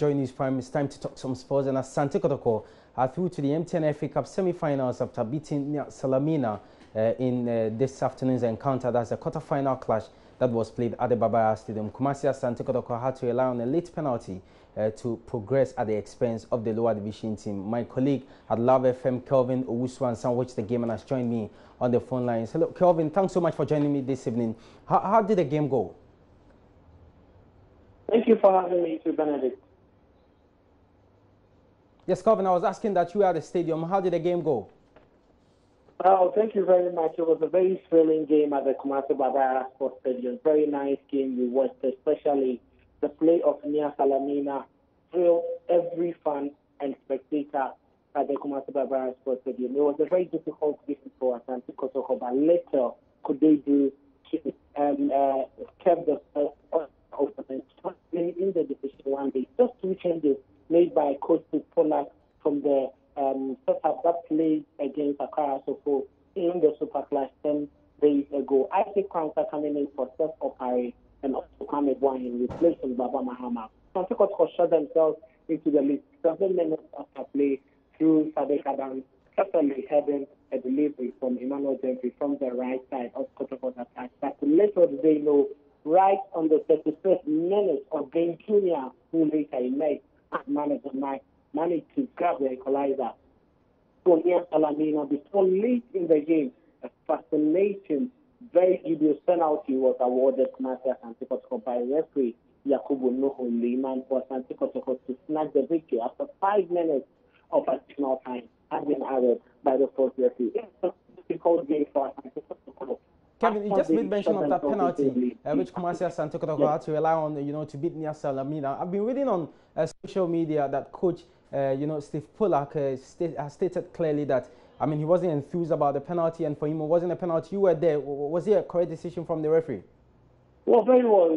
Joy News Prime. It's time to talk some sports, and Asante Kotoko are through to the MTN FA Cup semi-finals after beating Salamina in this afternoon's encounter. That's a quarter-final clash that was played at the Babaya Stadium. Kumasi Asante Kotoko had to rely on a late penalty to progress at the expense of the lower division team. My colleague at Love FM, Kelvin Owusu-Ansah, watched the game and has joined me on the phone lines. Hello, Kelvin. Thanks so much for joining me this evening. How did the game go? Thank you for having me, Benedict. Yes, Kelvin, I was asking that you were at the stadium. How did the game go? Oh, thank you very much. It was a very thrilling game at the Kumasi Babaya Sports Stadium. Very nice game we watched, especially the play of Nia Salamina thrilled every fan and spectator at the Kumasi Babaya Sports Stadium. It was a very difficult game for Asante Kotoko, but later could they do kept the open in the division one day. Just two changes made by Coach Polak from the setup that played against Accra Soko in the Super Clash 10 days ago. Isaac Kwanzaa coming in for Seth Opare and also Mohamed Wine in replacing Baba Mahama. Santikot shot themselves into the lead 7 minutes after play through Sadek Adam, certainly having a delivery from Emmanuel Gentry from the right side of Kotoko's attack. But little did they know, right on the 31st minute of game, Junior, who later emerged as manager, managed to grab the equalizer. So Nia Salamina, before late in the game, a fascinating, very dubious penalty was awarded to Kumasi Asante Kotoko by referee Yakubu Nuhu Liman for Asante Kotoko to snag the victory after 5 minutes of additional time had been added by the fourth referee. It's a difficult game for Asante Kotoko. Kevin, you just made mention of that penalty, which Kumasi Asante Kotoko had to rely on, to beat Nia Salamina. I've been reading on social media that coach, Steve Polak has stated clearly that, he wasn't enthused about the penalty, and for him it wasn't a penalty. You were there. Was it a correct decision from the referee? Well, very well.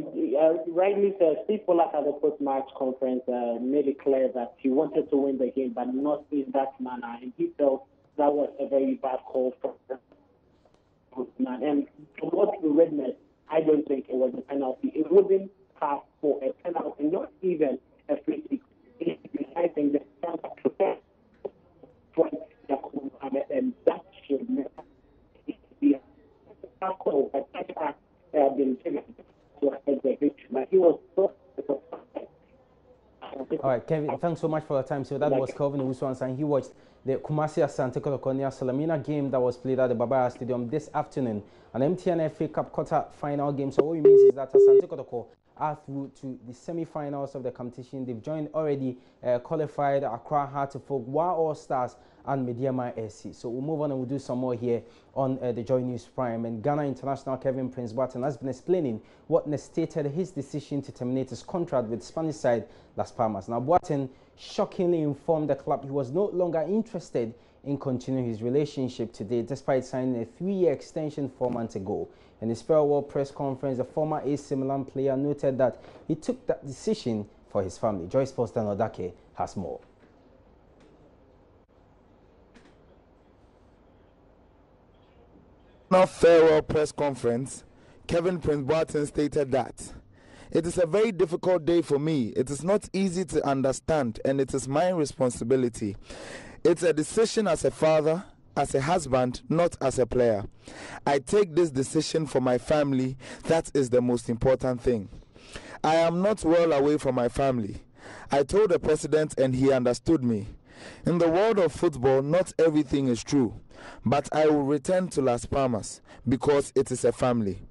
Rightly said, Steve Polak at the post-match conference made it clear that he wanted to win the game, but not in that manner. And he felt that was a very bad call from the postman. And from what we witnessed, I don't think it was a penalty. It wouldn't pass for a penalty, not even a free kick. I think the stand up to for Yakubu Mohammed, and that should never be a call. But that has been taken to a victory. But he was so. All right, Kevin, thanks so much for your time. So that was Kelvin Owusu-Ansah. He watched the Kumasi Asante Kotoko Nia Salamina game that was played at the Babaya Stadium this afternoon, an MTN FA Cup quarter-final game. So what it means is that Asante Kotoko are through to the semi-finals of the competition. They've joined already qualified Accra Heartfog, Wa All Stars, and Mediama SC. So we'll move on and we'll do some more here on the Joy News Prime. And Ghana international Kevin Prince Boateng has been explaining what necessitated his decision to terminate his contract with Spanish side Las Palmas. Now, Boateng shockingly informed the club he was no longer interested in continuing his relationship today, despite signing a 3-year extension 4 months ago. In his farewell press conference, the former AC Milan player noted that he took that decision for his family. JoySports Danodake has more. In a farewell press conference, Kevin Prince Boateng stated that it is a very difficult day for me. It is not easy to understand, and it is my responsibility. It's a decision as a father, as a husband, not as a player. I take this decision for my family. That is the most important thing. I am not well away from my family. I told the president and he understood me. In the world of football, not everything is true, but I will return to Las Palmas because it is a family.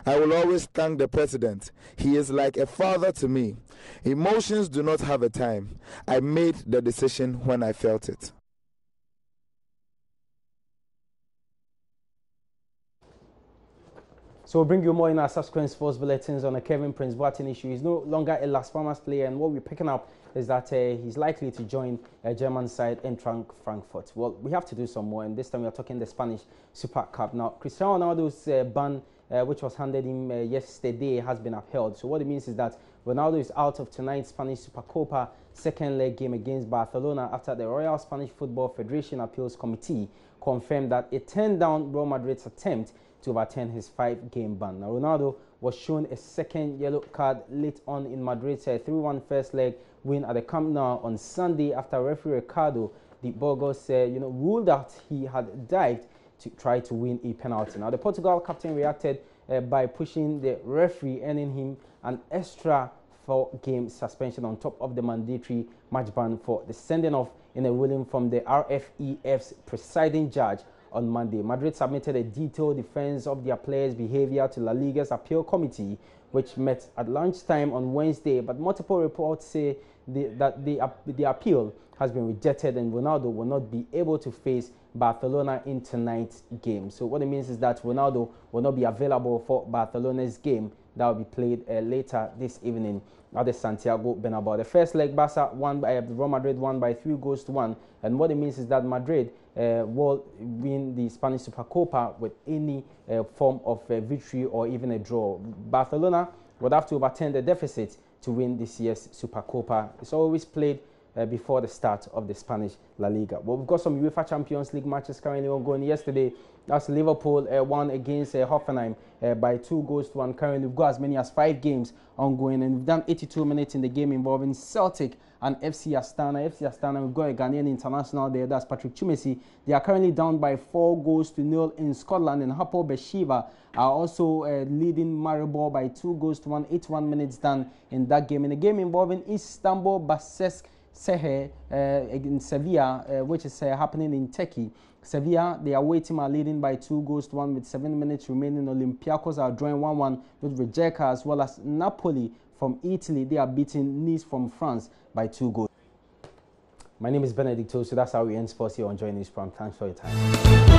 I will always thank the president. He is like a father to me. Emotions do not have a time. I made the decision when I felt it. So we'll bring you more in our subsequent sports bulletins on the Kevin Prince Boateng issue. He's no longer a Las Palmas player, and what we're picking up is that he's likely to join a German side, Eintracht Frankfurt. Well, we have to do some more, and this time we are talking the Spanish Super Cup. Now, Cristiano Ronaldo's ban, which was handed him yesterday, has been upheld. So what it means is that Ronaldo is out of tonight's Spanish Supercopa second leg game against Barcelona after the Royal Spanish Football Federation Appeals Committee confirmed that it turned down Real Madrid's attempt to overturn his 5-game ban. Now, Ronaldo was shown a second yellow card late on in Madrid's 3-1 first leg win at the Camp Nou on Sunday after referee Ricardo de Burgos ruled that he had dived to try to win a penalty. Now, the Portugal captain reacted by pushing the referee, earning him an extra 4-game suspension on top of the mandatory match ban for the sending off in a ruling from the RFEF's presiding judge on Monday. Madrid submitted a detailed defense of their players' behavior to La Liga's appeal committee, which met at lunchtime on Wednesday, but multiple reports say that the appeal has been rejected and Ronaldo will not be able to face Barcelona in tonight's game. So what it means is that Ronaldo will not be available for Barcelona's game that will be played later this evening at the Santiago Bernabeu. The first leg, Real Madrid won by 3-1, and what it means is that Madrid will win the Spanish Supercopa with any form of victory or even a draw. Barcelona would have to overturn the deficit to win this year's Supercopa. It's always played before the start of the Spanish La Liga. Well, we've got some UEFA Champions League matches currently ongoing. Yesterday, that's Liverpool won against Hoffenheim by 2-1. Currently, we've got as many as 5 games ongoing, and we've done 82 minutes in the game involving Celtic and FC Astana. FC Astana, we've got a Ghanaian international there, that's Patrick Chumesi. They are currently down by 4-0 in Scotland, and Hapoel Beersheva are also leading Maribor by 2-1, 81 minutes done in that game. In a game involving Istanbul Basaksehir in Sevilla, which is happening in Turkey. Sevilla, the away team, are leading by 2-1 with 7 minutes remaining. Olympiacos are drawing 1-1 with Rijeka, as well as Napoli from Italy. They are beating Nice from France by 2 goals. My name is Benedict, so that's how we end sports here on JoySports Prime. Thanks for your time.